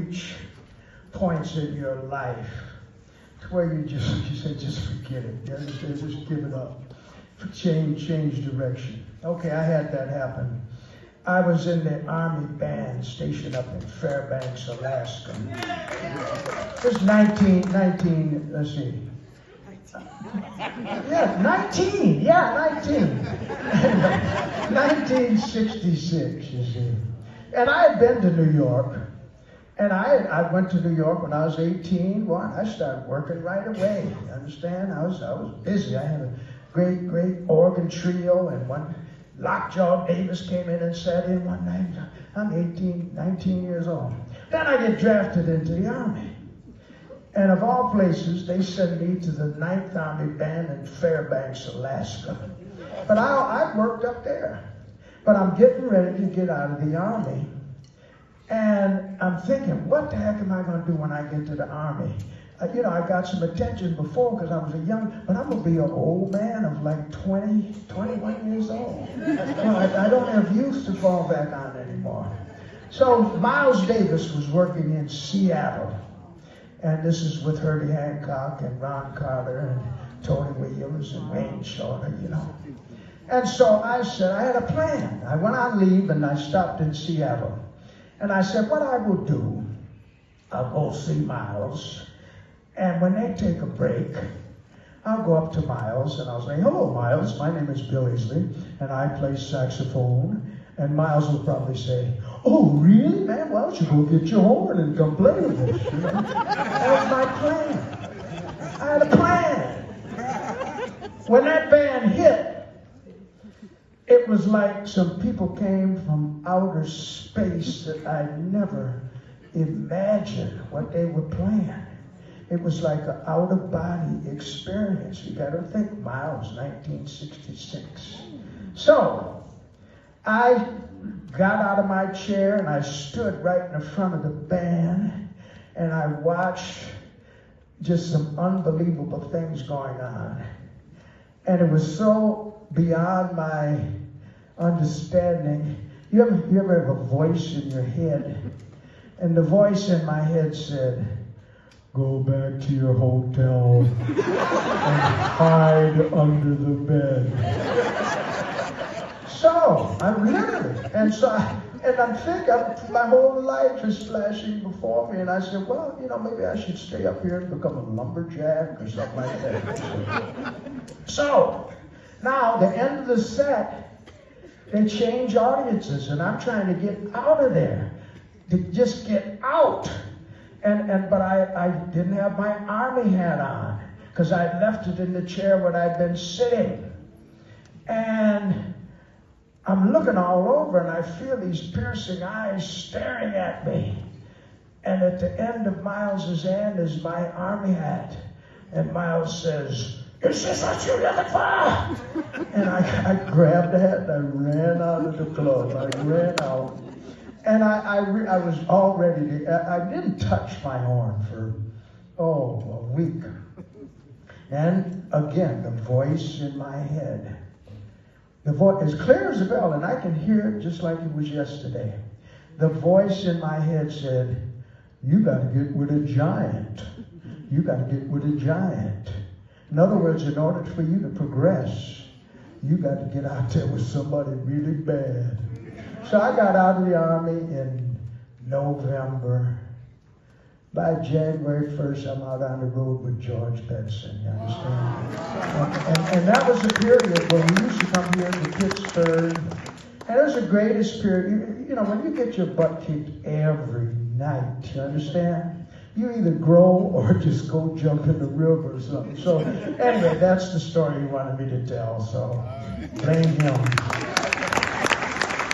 reach points in your life to where you say, just forget it. You understand? Just give it up. Change direction. Okay, I had that happen. I was in the Army band stationed up in Fairbanks, Alaska. It was 19, let's see. Yeah, 19. 1966, you see. And I had been to New York. And I went to New York when I was 18. Well, I started working right away. You understand? I was busy. I had a great organ trio, and one Lockjaw Davis came in and sat in one night. I'm 19 years old. Then I get drafted into the Army. And of all places, they sent me to the 9th Army Band in Fairbanks, Alaska. But I worked up there. But I'm getting ready to get out of the Army. And I'm thinking, what the heck am I going to do when I get to the Army? I got some attention before because I was a young, but I'm going to be an old man of like 20, 21 years old. I don't have youth to fall back on anymore. So Miles Davis was working in Seattle. And this is with Herbie Hancock and Ron Carter and Tony Williams and Wayne Shorter, And so I said, I had a plan. I went on leave and I stopped in Seattle. And I said, what I will do, I'll go see Miles. And when they take a break, I'll go up to Miles and I'll say, hello, Miles. My name is Bill Easley, and I play saxophone. And Miles will probably say, oh, really, man? Why don't you go get your horn and come play with us? That was my plan. I had a plan. When that band hit, it was like some people came from outer space that I never imagined what they were playing. It was like an out-of-body experience. You got to think, Miles, 1966. So I got out of my chair and I stood right in the front of the band and I watched just some unbelievable things going on. And it was so beyond my understanding. You ever have a voice in your head? And the voice in my head said, go back to your hotel and hide under the bed. So, I'm literally, and I'm thinking, my whole life is flashing before me, and I said, well, maybe I should stay up here and become a lumberjack or something like that. So, now, the end of the set, they change audiences, and I'm trying to get out of there, to just get out. But I didn't have my Army hat on, because I left it in the chair where I'd been sitting. And I'm looking all over, and I feel these piercing eyes staring at me. And at the end of Miles's hand is my Army hat. And Miles says, is this what you're looking for? And I grabbed the hat and I ran out of the club. I ran out. And I was all ready to, I didn't touch my horn for, a week. And again, the voice in my head. The voice, as clear as a bell, and I can hear it just like it was yesterday. The voice in my head said, you got to get with a giant. You got to get with a giant. In other words, in order for you to progress, you got to get out there with somebody really bad. So I got out of the Army in November. By January 1st, I'm out on the road with George Benson, you understand? And that was a period when we used to come here to Pittsburgh. And it was the greatest period. When you get your butt kicked every night, you understand? You either grow or just go jump in the river or something. So anyway, that's the story he wanted me to tell. So blame him.